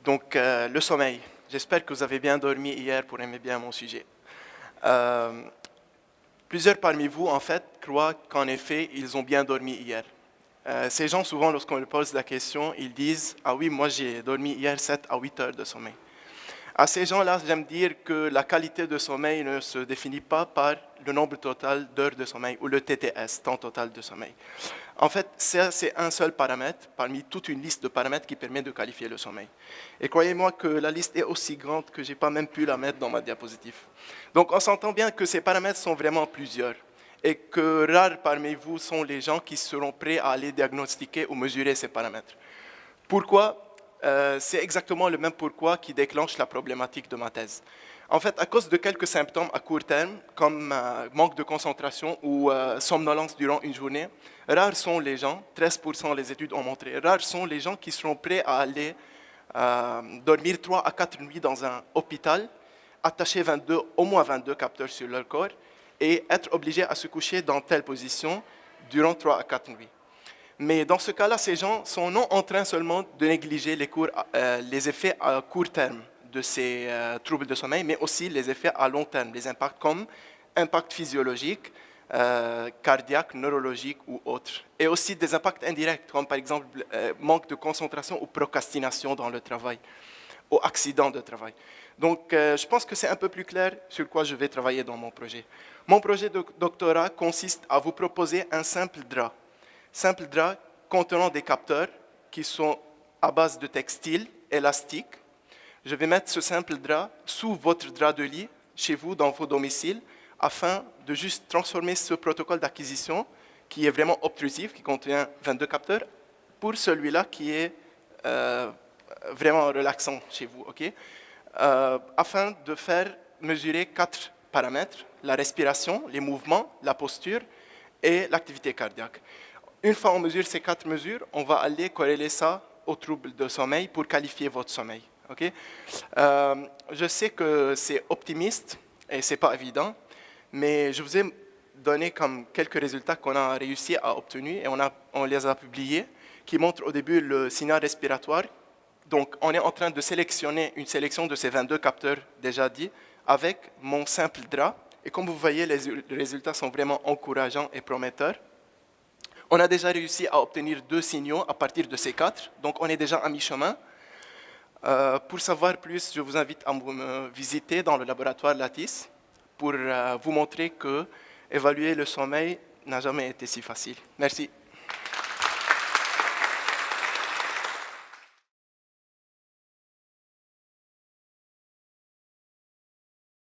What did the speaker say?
Donc, le sommeil. J'espère que vous avez bien dormi hier pour aimer bien mon sujet. Euh, Plusieurs parmi vous, en fait, croient qu'en effet, ils ont bien dormi hier. Ces gens, souvent, lorsqu'on leur pose la question, ils disent « Ah oui, moi j'ai dormi hier 7 à 8 heures de sommeil ». À ces gens-là, j'aime dire que la qualité de sommeil ne se définit pas par le nombre total d'heures de sommeil ou le TTS, temps total de sommeil. En fait, c'est un seul paramètre parmi toute une liste de paramètres qui permet de qualifier le sommeil. Et croyez-moi que la liste est aussi grande que je n'ai pas même pu la mettre dans ma diapositive. Donc on s'entend bien que ces paramètres sont vraiment plusieurs et que rares parmi vous sont les gens qui seront prêts à aller diagnostiquer ou mesurer ces paramètres. Pourquoi ? C'est exactement le même pourquoi qui déclenche la problématique de ma thèse. En fait, à cause de quelques symptômes à court terme, comme manque de concentration ou somnolence durant une journée, rares sont les gens, 13% les études ont montré, rares sont les gens qui seront prêts à aller dormir 3 à 4 nuits dans un hôpital, attacher au moins 22 capteurs sur leur corps et être obligés à se coucher dans telle position durant 3 à 4 nuits. Mais dans ce cas-là, ces gens sont non en train seulement de négliger les effets à court terme de ces troubles de sommeil, mais aussi les effets à long terme, les impacts comme impact physiologique, cardiaque, neurologique ou autres. Et aussi des impacts indirects, comme par exemple manque de concentration ou procrastination dans le travail, ou accident de travail. Donc, je pense que c'est un peu plus clair sur quoi je vais travailler dans mon projet. Mon projet de doctorat consiste à vous proposer un simple drap contenant des capteurs qui sont à base de textile élastique. Je vais mettre ce simple drap sous votre drap de lit, chez vous, dans vos domiciles, afin de juste transformer ce protocole d'acquisition, qui est vraiment obtrusif, qui contient 22 capteurs, pour celui-là qui est vraiment relaxant chez vous, okay? Afin de faire mesurer 4 paramètres, la respiration, les mouvements, la posture et l'activité cardiaque. Une fois on mesure ces 4 mesures, on va aller corréler ça aux troubles de sommeil pour qualifier votre sommeil. Okay? Je sais que c'est optimiste et ce n'est pas évident, mais je vous ai donné comme quelques résultats qu'on a réussi à obtenir et on les a publiés, qui montrent au début le signal respiratoire. Donc on est en train de sélectionner une sélection de ces 22 capteurs déjà dit avec mon simple drap. Et comme vous voyez, les résultats sont vraiment encourageants et prometteurs. On a déjà réussi à obtenir 2 signaux à partir de ces 4, donc on est déjà à mi-chemin. Pour savoir plus, je vous invite à me visiter dans le laboratoire Lattice pour vous montrer que évaluer le sommeil n'a jamais été si facile. Merci.